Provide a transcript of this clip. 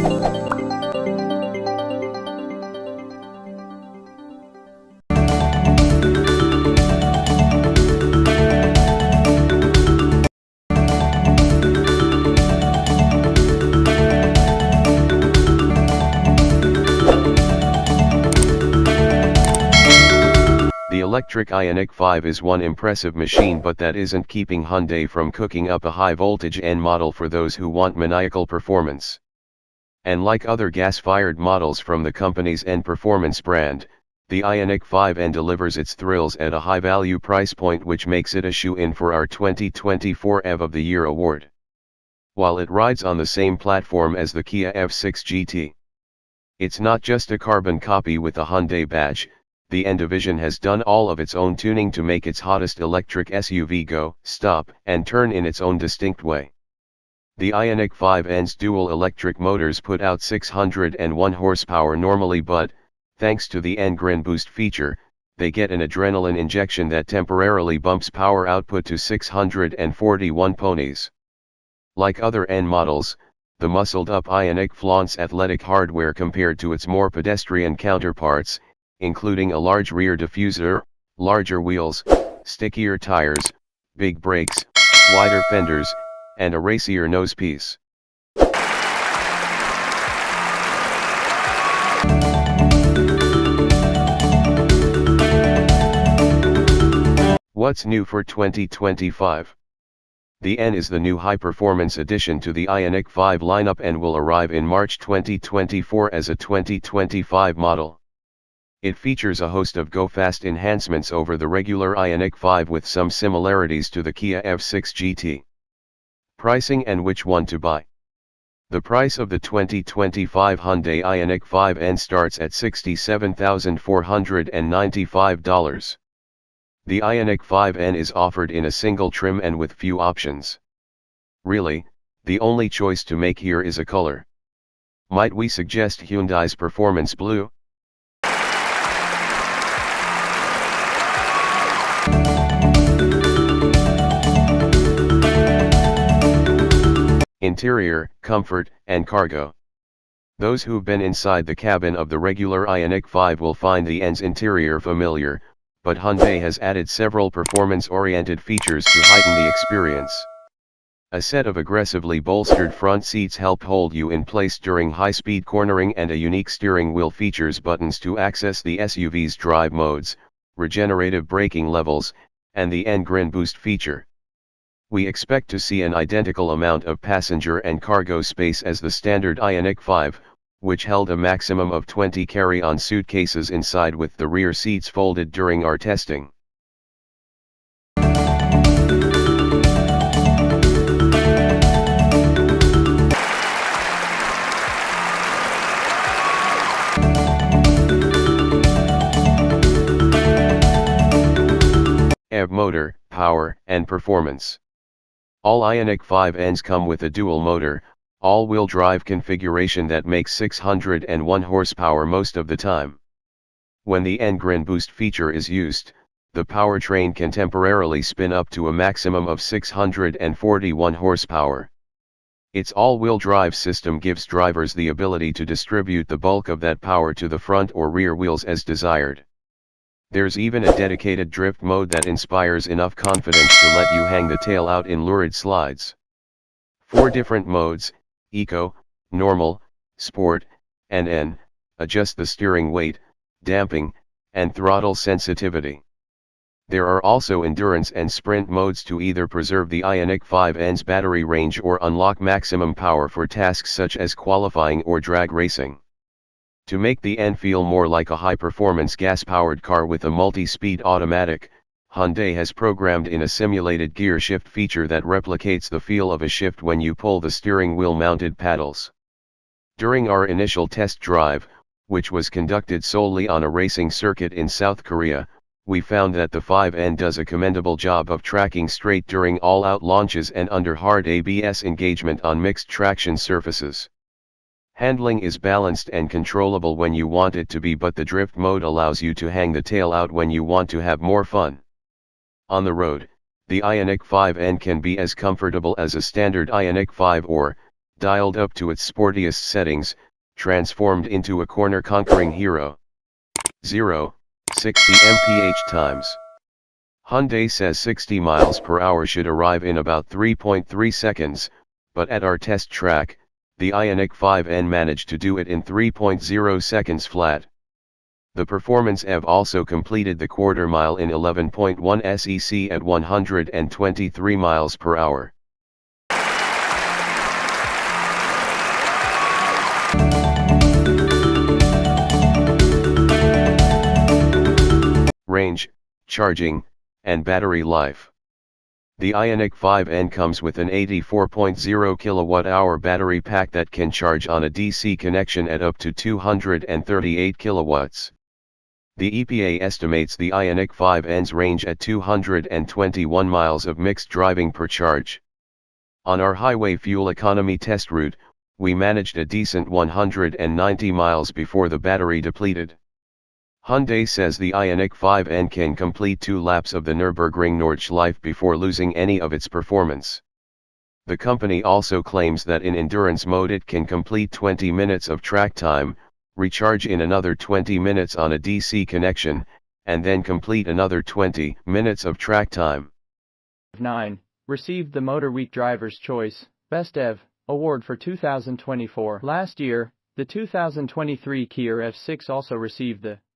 The electric Ioniq 5 is one impressive machine, but that isn't keeping Hyundai from cooking up a high-voltage N model for those who want maniacal performance. And like other gas-fired models from the company's N performance brand, the Ioniq 5N delivers its thrills at a high-value price point, which makes it a shoo-in for our 2024 EV of the Year award. While it rides on the same platform as the Kia EV6 GT. It's not just a carbon copy with a Hyundai badge. The N division has done all of its own tuning to make its hottest electric SUV go, stop, and turn in its own distinct way. The Ioniq 5N's dual electric motors put out 601 horsepower normally, but, thanks to the N Grin Boost feature, they get an adrenaline injection that temporarily bumps power output to 641 ponies. Like other N models, the muscled-up Ioniq flaunts athletic hardware compared to its more pedestrian counterparts, including a large rear diffuser, larger wheels, stickier tires, big brakes, wider fenders, and a racier nosepiece. What's new for 2025? The N is the new high-performance addition to the Ioniq 5 lineup and will arrive in March 2024 as a 2025 model. It features a host of go-fast enhancements over the regular Ioniq 5 with some similarities to the Kia EV6 GT. Pricing and which one to buy. The price of the 2025 Hyundai Ioniq 5N starts at $67,495. The Ioniq 5N is offered in a single trim and with few options. Really, the only choice to make here is a color. Might we suggest Hyundai's Performance Blue? Interior, comfort, and cargo. Those who've been inside the cabin of the regular Ioniq 5 will find the N's interior familiar, but Hyundai has added several performance-oriented features to heighten the experience. A set of aggressively bolstered front seats help hold you in place during high-speed cornering, and a unique steering wheel features buttons to access the SUV's drive modes, regenerative braking levels, and the N Grin Boost feature. We expect to see an identical amount of passenger and cargo space as the standard Ioniq 5, which held a maximum of 20 carry-on suitcases inside with the rear seats folded during our testing. EV motor, power, and performance. All Ioniq 5Ns come with a dual motor, all-wheel drive configuration that makes 601 horsepower most of the time. When the N Grin Boost feature is used, the powertrain can temporarily spin up to a maximum of 641 horsepower. Its all-wheel drive system gives drivers the ability to distribute the bulk of that power to the front or rear wheels as desired. There's even a dedicated drift mode that inspires enough confidence to let you hang the tail out in lurid slides. 4 different modes, Eco, Normal, Sport, and N, adjust the steering weight, damping, and throttle sensitivity. There are also Endurance and Sprint modes to either preserve the Ioniq 5N's battery range or unlock maximum power for tasks such as qualifying or drag racing. To make the N feel more like a high-performance gas-powered car with a multi-speed automatic, Hyundai has programmed in a simulated gear shift feature that replicates the feel of a shift when you pull the steering wheel-mounted paddles. During our initial test drive, which was conducted solely on a racing circuit in South Korea, we found that the 5N does a commendable job of tracking straight during all-out launches and under hard ABS engagement on mixed traction surfaces. Handling is balanced and controllable when you want it to be, but the drift mode allows you to hang the tail out when you want to have more fun. On the road, the Ioniq 5N can be as comfortable as a standard Ioniq 5 or, dialed up to its sportiest settings, transformed into a corner-conquering hero. 0-60 mph times. Hyundai says 60 miles per hour should arrive in about 3.3 seconds, but at our test track, the Ioniq 5N managed to do it in 3.0 seconds flat. The Performance EV also completed the quarter mile in 11.1 sec at 123 miles per hour. Range, charging, and battery life. The Ioniq 5N comes with an 84.0 kWh battery pack that can charge on a DC connection at up to 238 kilowatts. The EPA estimates the Ioniq 5N's range at 221 miles of mixed driving per charge. On our highway fuel economy test route, we managed a decent 190 miles before the battery depleted. Hyundai says the Ioniq 5N can complete 2 laps of the Nürburgring Nordschleife before losing any of its performance. The company also claims that in endurance mode it can complete 20 minutes of track time, recharge in another 20 minutes on a DC connection, and then complete another 20 minutes of track time. 9. Received the Motor Week Driver's Choice Best EV Award for 2024. Last year, the 2023 Kia EV6 also received the